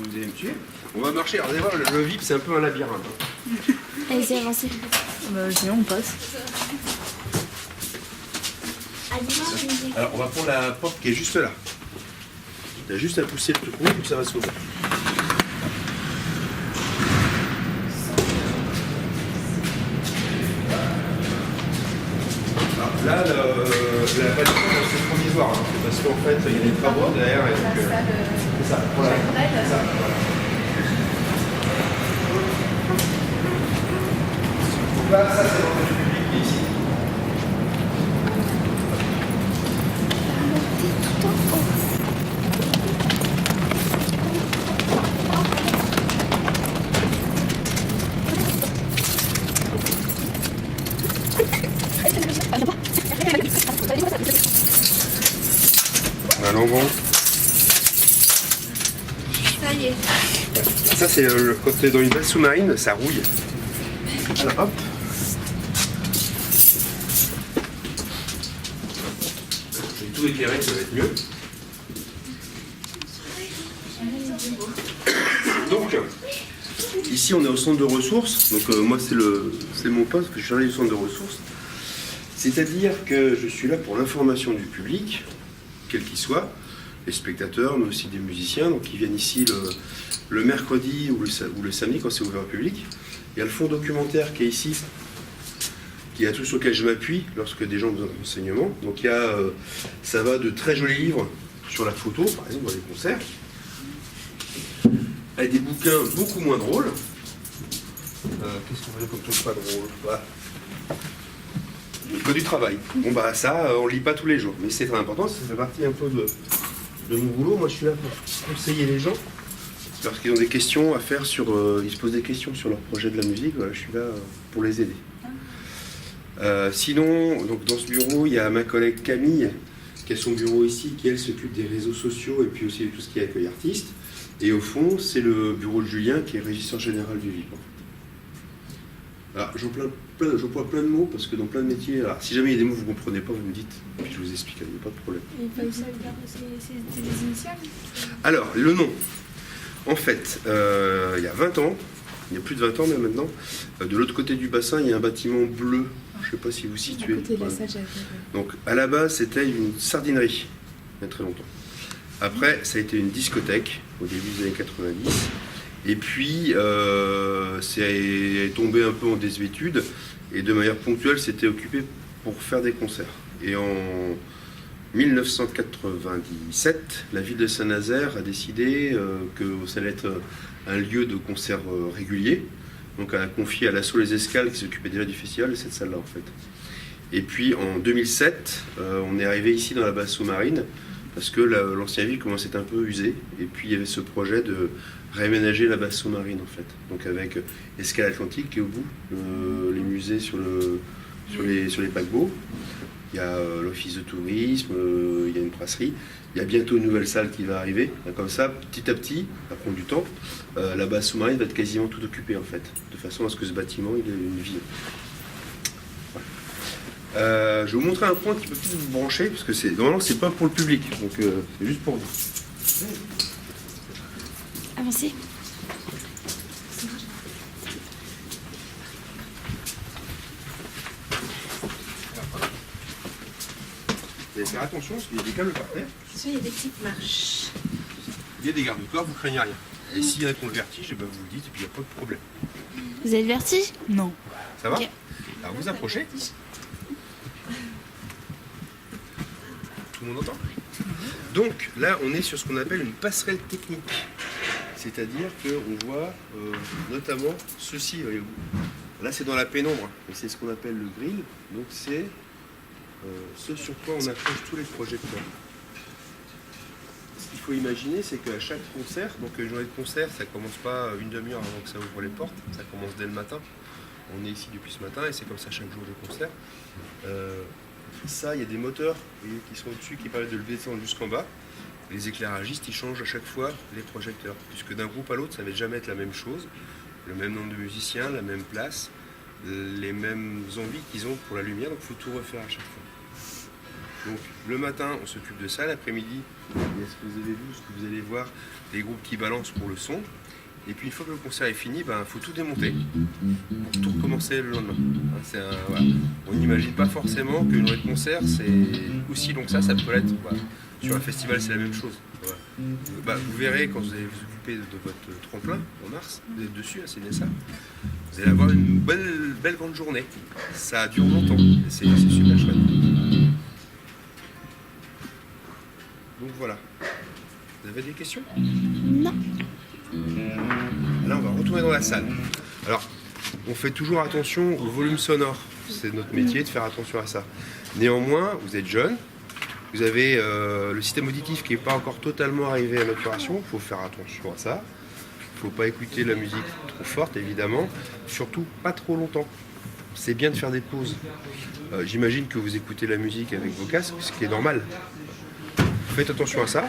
vous allez me suivre. On va marcher. Alors, vous allez voir, le VIP, c'est un peu un labyrinthe. Allez-y, avancez. Sinon, on passe. Alors, on va prendre la porte qui est juste là. Il y a juste à pousser le truc rond, puis ça va s'ouvrir. Là, la balcon, c'est provisoire, hein, parce qu'en fait, il y a des travaux derrière. Et donc, c'est ça, voilà. C'est ça, voilà. Donc là, ça, c'est l'entrée du public qui est ici. Allons bon. Ça y est. Ça, c'est quand tu es dans une belle sous-marine, ça rouille. Alors, hop. Je vais tout éclairer, ça va être mieux. Donc, ici, on est au centre de ressources. Donc, moi, c'est mon poste, que je suis chargé du centre de ressources. C'est-à-dire que je suis là pour l'information du public, quel qu'il soit, les spectateurs, mais aussi des musiciens, donc ils viennent ici le mercredi ou le samedi quand c'est ouvert au public. Il y a le fonds documentaire qui est ici, qui est un truc sur lequel je m'appuie lorsque des gens ont besoin de renseignements. Donc il y a, ça va de très jolis livres sur la photo, par exemple dans les concerts, à des bouquins beaucoup moins drôles. Qu'est-ce qu'on va dire comme truc pas drôle? Voilà. Que du travail. Bon bah ça, on lit pas tous les jours, mais c'est très important, ça fait partie un peu de mon boulot. Moi je suis là pour conseiller les gens, lorsqu'ils ont des questions à faire sur, ils se posent des questions sur leur projet de la musique, voilà, je suis là pour les aider. Sinon, donc dans ce bureau, il y a ma collègue Camille, qui a son bureau ici, qui elle s'occupe des réseaux sociaux et puis aussi de tout ce qui est accueil artiste. Et au fond, c'est le bureau de Julien, qui est régisseur général du VIP. Alors, j'emploie plein de mots parce que dans plein de métiers, alors, si jamais il y a des mots que vous ne comprenez pas, vous me dites, et puis je vous explique, il n'y a pas de problème. Et ça veut dire que c'est des initiales? Alors, le nom. En fait, il y a 20 ans, il y a plus de 20 ans même maintenant, de l'autre côté du bassin, il y a un bâtiment bleu. Je ne sais pas si vous situez. À côté de la salle, j'avais. Donc, à la base, c'était une sardinerie, il y a très longtemps. Après, ça a été une discothèque, au début des années 90. Et puis, c'est tombé un peu en désuétude. Et de manière ponctuelle, c'était occupé pour faire des concerts. Et en 1997, la ville de Saint-Nazaire a décidé que ça allait être un lieu de concert régulier. Donc, elle a confié à l'assaut Les Escales, qui s'occupait déjà du festival, cette salle-là, en fait. Et puis, en 2007, on est arrivé ici dans la base sous-marine, parce que l'ancien ville commençait à être un peu usé. Et puis, il y avait ce projet de réaménager la base sous-marine, en fait. Donc, avec Escale Atlantique qui est au bout, les musées sur les paquebots. Il y a l'office de tourisme, il y a une brasserie. Il y a bientôt une nouvelle salle qui va arriver. Comme ça, petit à petit, ça prend du temps, la base sous-marine va être quasiment tout occupée, en fait. De façon à ce que ce bâtiment, il ait une vie. Voilà. Je vais vous montrer un point qui peut peut-être vous brancher, parce que normalement, c'est pas pour le public. Donc, c'est juste pour vous. Avancez. Vous allez faire attention, parce qu'il y a des câbles par terre. Il y a des petites marches. Il y a des garde-corps, vous craignez rien. Et s'il y en a qui ont le vertige, eh ben vous le dites, et puis il n'y a pas de problème. Vous avez le vertige? Non. Ça va? Ok. Alors vous approchez. Tout le monde entend? Donc là, on est sur ce qu'on appelle une passerelle technique. C'est-à-dire qu'on voit notamment ceci, voyez-vous. Là, c'est dans la pénombre, et c'est ce qu'on appelle le grill. Donc c'est ce sur quoi on accroche tous les projecteurs. Ce qu'il faut imaginer, c'est qu'à chaque concert, donc une journée de concert, ça commence pas une demi-heure avant que ça ouvre les portes, ça commence dès le matin. On est ici depuis ce matin et c'est comme ça chaque jour de concert. Ça, il y a des moteurs qui sont au-dessus qui permettent de le descendre jusqu'en bas. Les éclairagistes, ils changent à chaque fois les projecteurs, puisque d'un groupe à l'autre, ça ne va jamais être la même chose, le même nombre de musiciens, la même place, les mêmes envies qu'ils ont pour la lumière, donc il faut tout refaire à chaque fois. Donc le matin, on s'occupe de ça, l'après-midi, il y a ce que vous avez vu, ce que vous allez voir, les groupes qui balancent pour le son. Et puis une fois que le concert est fini, il faut tout démonter pour tout recommencer le lendemain. Voilà. On n'imagine pas forcément qu'une journée de concert, c'est aussi long que ça peut l'être. Voilà. Sur un festival, c'est la même chose. Voilà. Vous verrez quand vous allez vous occuper de votre tremplin en mars, vous êtes dessus, c'est bien ça. Vous allez avoir une belle grande journée. Ça dure longtemps et c'est super chouette. Donc voilà. Vous avez des questions? Non. Là, on va retourner dans la salle. Alors, on fait toujours attention au volume sonore. C'est notre métier de faire attention à ça. Néanmoins, vous êtes jeune, vous avez le système auditif qui n'est pas encore totalement arrivé à maturation. Il faut faire attention à ça. Il ne faut pas écouter la musique trop forte, évidemment. Surtout, pas trop longtemps. C'est bien de faire des pauses. J'imagine que vous écoutez la musique avec vos casques, ce qui est normal. Faites attention à ça.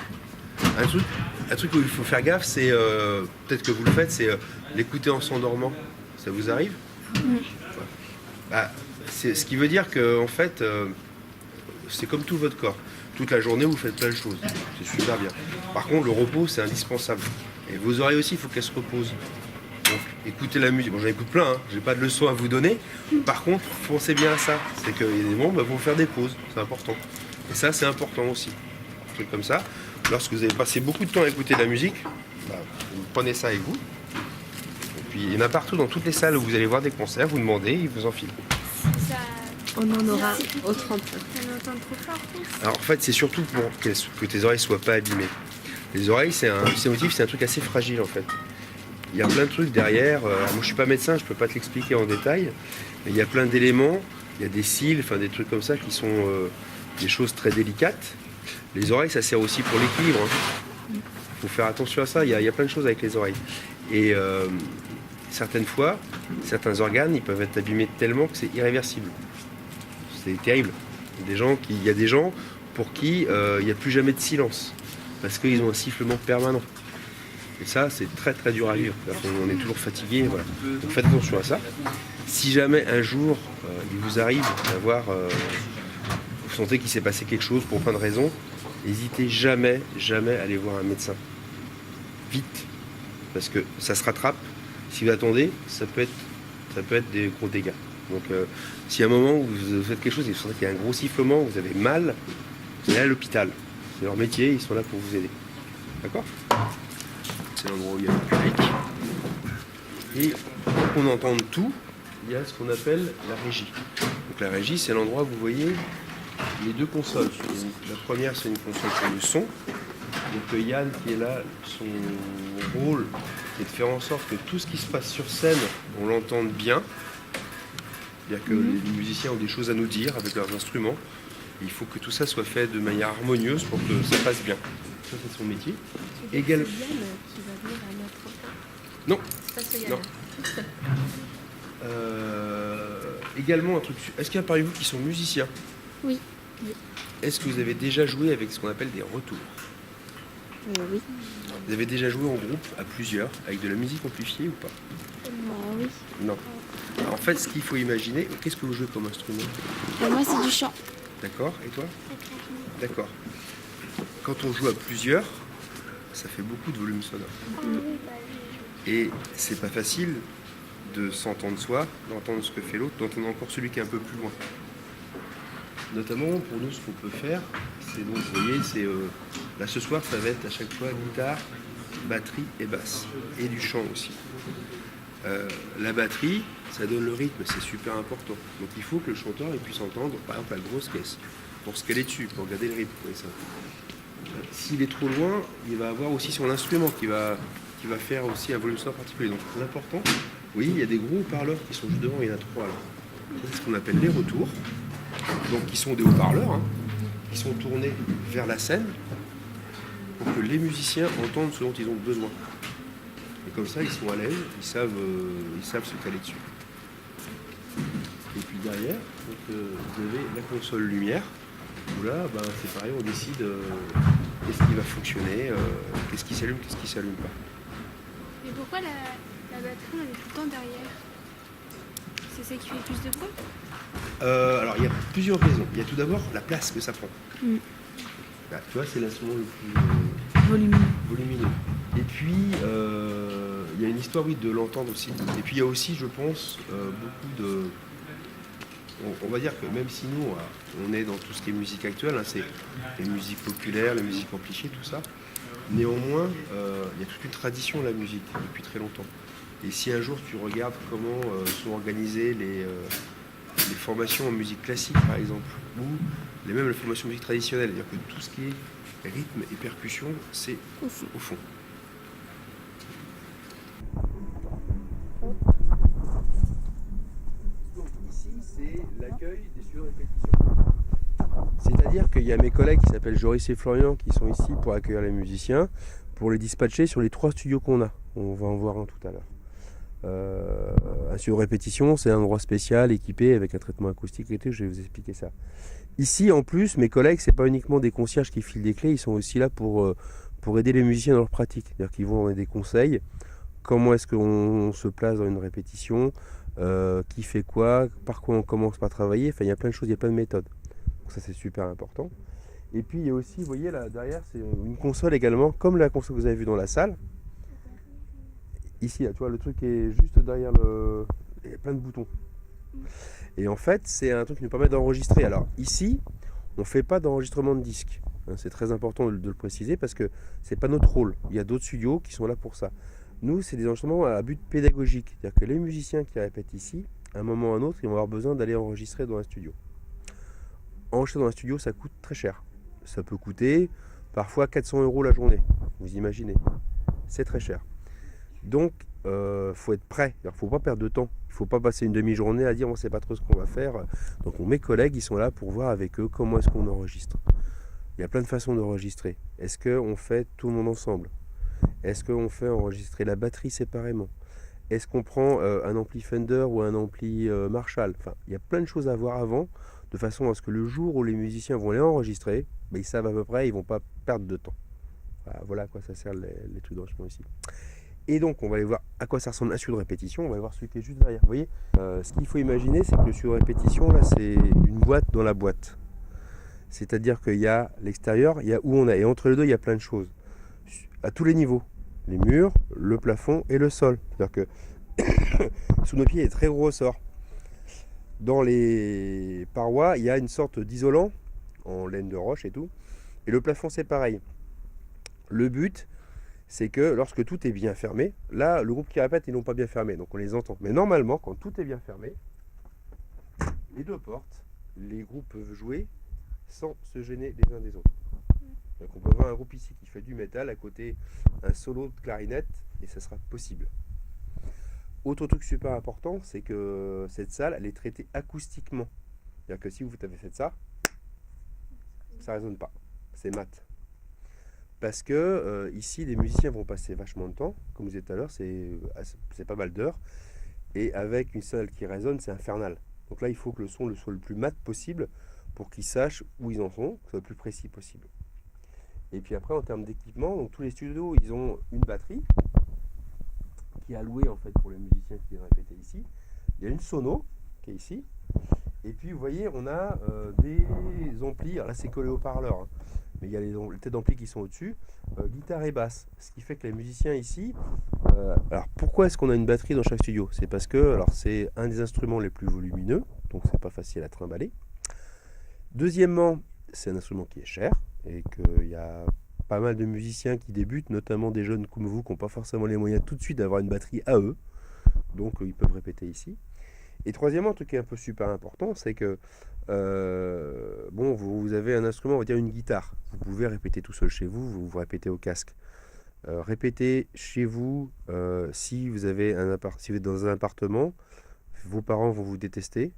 Un truc où il faut faire gaffe, c'est, peut-être que vous le faites, c'est l'écouter en s'endormant. Ça vous arrive? C'est ce qui veut dire que, en fait, c'est comme tout votre corps. Toute la journée, vous faites plein de choses. C'est super bien. Par contre, le repos, c'est indispensable. Et vos oreilles aussi, il faut qu'elles se reposent. Donc, écoutez la musique. Bon, j'en écoute plein, j'ai pas de leçons à vous donner. Par contre, pensez bien à ça. C'est qu'il y a des moments, faut faire des pauses. C'est important. Et ça, c'est important aussi. Un truc comme ça. Lorsque vous avez passé beaucoup de temps à écouter de la musique, vous prenez ça avec vous. Et puis, il y en a partout dans toutes les salles où vous allez voir des concerts. Vous demandez, ils vous en filent. On en aura au 30. Alors, en fait, c'est surtout pour que tes oreilles soient pas abîmées. Les oreilles, c'est un système auditif, c'est un truc assez fragile en fait. Il y a plein de trucs derrière. Moi, je suis pas médecin, je peux pas te l'expliquer en détail. Mais il y a plein d'éléments. Il y a des cils, enfin des trucs comme ça qui sont des choses très délicates. Les oreilles, ça sert aussi pour l'équilibre. Il faut faire attention à ça. Il y a plein de choses avec les oreilles. Et certaines fois, certains organes, ils peuvent être abîmés tellement que c'est irréversible. C'est terrible. Il y a des gens pour qui il n'y a plus jamais de silence. Parce qu'ils ont un sifflement permanent. Et ça, c'est très très dur à vivre. On est toujours fatigué. Voilà. Donc faites attention à ça. Si jamais un jour il vous arrive d'avoir, vous sentez qu'il s'est passé quelque chose pour plein de raisons, n'hésitez jamais à aller voir un médecin. Vite. Parce que ça se rattrape. Si vous attendez, ça peut être des gros dégâts. Donc si à un moment où vous faites quelque chose et vous sentez qu'il y a un gros sifflement, vous avez mal, vous allez à l'hôpital. C'est leur métier, ils sont là pour vous aider. D'accord? C'est l'endroit où il y a le public. Et pour qu'on entende tout, il y a ce qu'on appelle la régie. Donc la régie, c'est l'endroit où vous voyez les deux consoles. La première, c'est une console pour le son. Donc Yann qui est là, son rôle est de faire en sorte que tout ce qui se passe sur scène, on l'entende bien. C'est-à-dire que les musiciens ont des choses à nous dire avec leurs instruments. Il faut que tout ça soit fait de manière harmonieuse pour que ça passe bien. Ça, c'est son métier. Également. C'est Yann qui va venir à notre tremplin. Non. C'est pas ce Yann. Non. Également un truc. Est-ce qu'il y en a parmi vous qui sont musiciens? Oui. Est-ce que vous avez déjà joué avec ce qu'on appelle des retours? Oui. Vous avez déjà joué en groupe à plusieurs avec de la musique amplifiée ou pas? Oui. Non. Alors, en fait, ce qu'il faut imaginer, qu'est-ce que vous jouez comme instrument? Moi, c'est du chant. D'accord. Et toi? D'accord. Quand on joue à plusieurs, ça fait beaucoup de volume sonore. Et c'est pas facile de s'entendre soi, d'entendre ce que fait l'autre, d'entendre encore celui qui est un peu plus loin. Notamment pour nous, ce qu'on peut faire, c'est donc, vous voyez, c'est là ce soir, ça va être à chaque fois guitare, batterie et basse, et du chant aussi. La batterie, ça donne le rythme, c'est super important. Donc il faut que le chanteur puisse entendre, par exemple, la grosse caisse, pour se caler dessus, pour garder le rythme. S'il est trop loin, il va avoir aussi son instrument qui va faire aussi un volume sonore particulier. Donc l'important, oui, il y a des gros haut-parleurs qui sont juste devant, il y en a 3 là. C'est ce qu'on appelle les retours, donc qui sont des haut-parleurs, qui sont tournés vers la scène pour que les musiciens entendent ce dont ils ont besoin. Et comme ça, ils sont à l'aise, ils savent se caler dessus. Et puis derrière, donc, vous avez la console lumière, où là, c'est pareil, on décide qu'est-ce qui va fonctionner, qu'est-ce qui s'allume, qu'est-ce qui s'allume pas. Mais pourquoi la batterie, elle est tout le temps derrière? C'est ça qui fait plus de bruit? Alors il y a plusieurs raisons. Il y a tout d'abord la place que ça prend. Mm. Là, tu vois, c'est l'instrument le plus volumineux. Et puis il y a une histoire, oui, de l'entendre aussi. Et puis il y a aussi, je pense, beaucoup de... On va dire que même si nous, on est dans tout ce qui est musique actuelle, hein, c'est les musiques populaires, les musiques amplifiées, tout ça, néanmoins, il y a toute une tradition de la musique depuis très longtemps. Et si un jour tu regardes comment sont organisées les formations en musique classique, par exemple, ou même les formations en musique traditionnelle, c'est-à-dire que tout ce qui est rythme et percussion, c'est au fond. Donc ici, c'est l'accueil des studios de répétition. C'est-à-dire qu'il y a mes collègues qui s'appellent Joris et Florian qui sont ici pour accueillir les musiciens, pour les dispatcher sur les 3 studios qu'on a. On va en voir un tout à l'heure. Un studio de répétition, c'est un endroit spécial équipé avec un traitement acoustique et tout, je vais vous expliquer ça. Ici, en plus, mes collègues, c'est pas uniquement des concierges qui filent des clés, ils sont aussi là pour aider les musiciens dans leur pratique. C'est-à-dire qu'ils vont donner des conseils, comment est-ce qu'on se place dans une répétition, qui fait quoi, par quoi on commence par travailler, enfin il y a plein de choses, il y a plein de méthodes. Donc ça c'est super important. Et puis il y a aussi, vous voyez là derrière, c'est une console également, comme la console que vous avez vue dans la salle. Ici, là, tu vois, le truc est juste derrière le... Il y a plein de boutons. Et en fait, c'est un truc qui nous permet d'enregistrer. Alors ici, on ne fait pas d'enregistrement de disque. C'est très important de le préciser parce que c'est pas notre rôle. Il y a d'autres studios qui sont là pour ça. Nous, c'est des enregistrements à but pédagogique. C'est-à-dire que les musiciens qui répètent ici, à un moment ou à un autre, ils vont avoir besoin d'aller enregistrer dans un studio. Enregistrer dans un studio, ça coûte très cher. Ça peut coûter parfois 400 € la journée. Vous imaginez. C'est très cher. Donc, faut être prêt. Il ne faut pas perdre de temps. Il ne faut pas passer une demi-journée à dire on ne sait pas trop ce qu'on va faire. Donc, mes collègues, ils sont là pour voir avec eux comment est-ce qu'on enregistre. Il y a plein de façons d'enregistrer. Est-ce qu'on fait tout le monde ensemble? Est-ce qu'on fait enregistrer la batterie séparément? Est-ce qu'on prend un ampli Fender ou un ampli Marshall? Enfin, il y a plein de choses à voir avant, de façon à ce que le jour où les musiciens vont les enregistrer, ben, ils savent à peu près, ils ne vont pas perdre de temps. Voilà à quoi ça sert les trucs d'enregistrement ici. Et donc, on va aller voir à quoi ça ressemble un studio de répétition. On va voir celui qui est juste derrière. Vous voyez, ce qu'il faut imaginer, c'est que le studio de répétition, là, c'est une boîte dans la boîte. C'est-à-dire qu'il y a l'extérieur, il y a où on est. Et entre les deux, il y a plein de choses. À tous les niveaux. Les murs, le plafond et le sol. C'est-à-dire que sous nos pieds, il y a de très gros ressorts. Dans les parois, il y a une sorte d'isolant en laine de roche et tout. Et le plafond, c'est pareil. Le but, c'est que lorsque tout est bien fermé, là, le groupe qui répète, ils n'ont pas bien fermé, donc on les entend. Mais normalement, quand tout est bien fermé, les deux portes, les groupes peuvent jouer sans se gêner les uns des autres. Donc on peut voir un groupe ici qui fait du métal, à côté un solo de clarinette, et ça sera possible. Autre truc super important, c'est que cette salle, elle est traitée acoustiquement. C'est-à-dire que si vous avez fait ça ne résonne pas, c'est mat. Parce que ici, les musiciens vont passer vachement de temps, comme vous disiez tout à l'heure, c'est pas mal d'heures, et avec une salle qui résonne, c'est infernal. Donc là, il faut que le son soit le plus mat possible pour qu'ils sachent où ils en sont, que ce soit le plus précis possible. Et puis après, en termes d'équipement, donc tous les studios, ils ont une batterie qui est allouée en fait pour les musiciens qui viennent répéter ici. Il y a une sono qui est ici. Et puis vous voyez, on a des amplis. Alors là, c'est collé au parleur, hein, mais il y a les têtes d'amplis qui sont au-dessus, guitare et basse. Ce qui fait que les musiciens ici. Alors pourquoi est-ce qu'on a une batterie dans chaque studio? C'est parce que c'est un des instruments les plus volumineux, donc c'est pas facile à trimballer. Deuxièmement, c'est un instrument qui est cher et qu'il y a pas mal de musiciens qui débutent, notamment des jeunes comme vous qui n'ont pas forcément les moyens tout de suite d'avoir une batterie à eux, donc ils peuvent répéter ici. Et troisièmement, un truc qui est un peu super important, c'est que vous avez un instrument, on va dire une guitare. Vous pouvez répéter tout seul chez vous, vous répétez au casque. Répétez chez vous si vous êtes dans un appartement, vos parents vont vous détester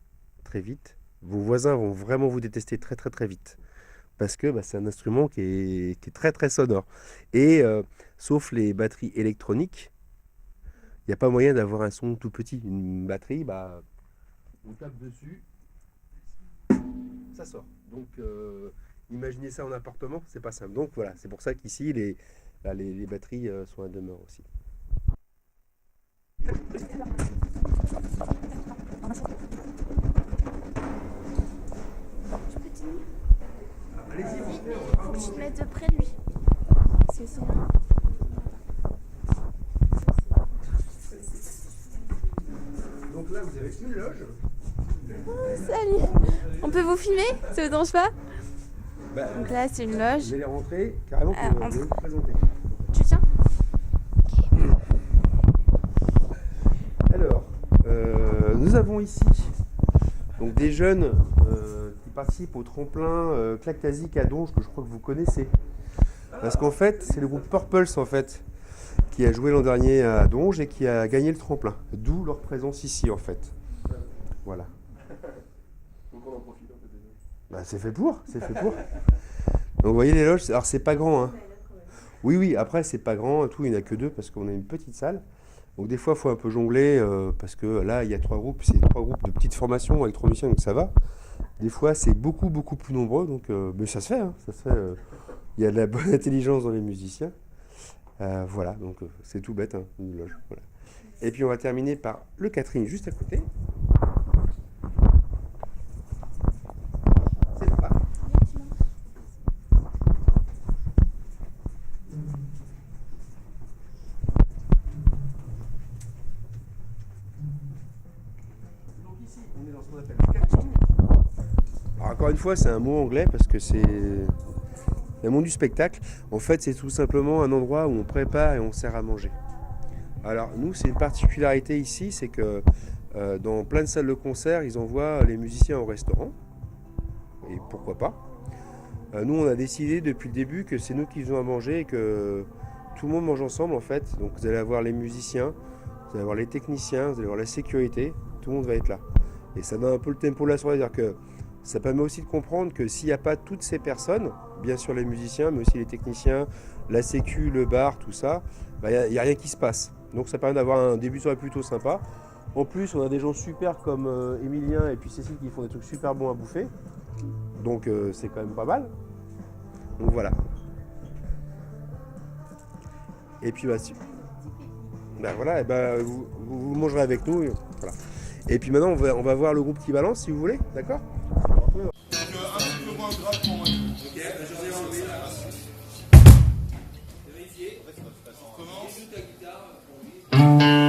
très vite. Vos voisins vont vraiment vous détester très très très vite. Parce que c'est un instrument qui est très très sonore. Et sauf les batteries électroniques, il n'y a pas moyen d'avoir un son tout petit. Une batterie, on tape dessus, ça sort. Donc imaginez ça en appartement, c'est pas simple. Donc voilà, c'est pour ça qu'ici les batteries sont à demeure aussi. Allez-y, Faut que tu te mettes près de lui. Parce que sinon. Donc là, vous avez une loge. Salut. On peut vous filmer? Ça vous dérange pas? Bah, Donc là, c'est une loge. vous allez rentrer carrément pour entre. vous présenter. Tu tiens? Alors, nous avons ici donc, des jeunes qui participent au tremplin Clactasique à Donge, que je crois que vous connaissez. Parce qu'en fait, c'est le groupe Purples en fait, qui a joué l'an dernier à Donge et qui a gagné le tremplin. D'où leur présence ici en fait. Voilà. Donc on en profite un peu déjà. Bah, c'est fait pour. Donc vous voyez les loges, alors c'est pas grand. Hein. Oui, après c'est pas grand, tout, il n'y en a que 2 parce qu'on a une petite salle. Donc des fois il faut un peu jongler parce que là il y a 3 groupes, c'est 3 groupes de petites formations avec 3 musiciens, donc ça va. Des fois c'est beaucoup plus nombreux, donc mais ça se fait, hein, ça se fait. Il y a de la bonne intelligence dans les musiciens. Voilà, donc c'est tout bête, hein, une loge. Voilà. Et puis on va terminer par le Catherine juste à côté. C'est là. Donc ici, on est dans ce qu'on appelle le catering. Alors encore une fois, c'est un mot anglais parce que c'est le monde du spectacle. En fait, c'est tout simplement un endroit où on prépare et on sert à manger. Alors nous, c'est une particularité ici, c'est que dans plein de salles de concert, ils envoient les musiciens au restaurant. Et pourquoi pas. Nous, on a décidé depuis le début que c'est nous qui faisons à manger et que tout le monde mange ensemble en fait. Donc vous allez avoir les musiciens, vous allez avoir les techniciens, vous allez avoir la sécurité, tout le monde va être là. Et ça donne un peu le tempo de la soirée, c'est-à-dire que ça permet aussi de comprendre que s'il n'y a pas toutes ces personnes, bien sûr les musiciens, mais aussi les techniciens, la sécu, le bar, tout ça, il n'y a rien qui se passe. Donc ça permet d'avoir un début de soirée plutôt sympa. En plus, on a des gens super comme Emilien et puis Cécile qui font des trucs super bons à bouffer. Donc c'est quand même pas mal. Donc voilà. Et puis voilà, et vous mangerez avec nous. Voilà. Et puis maintenant on va voir le groupe qui balance si vous voulez, d'accord? Vérifier. Comment? Ta guitare.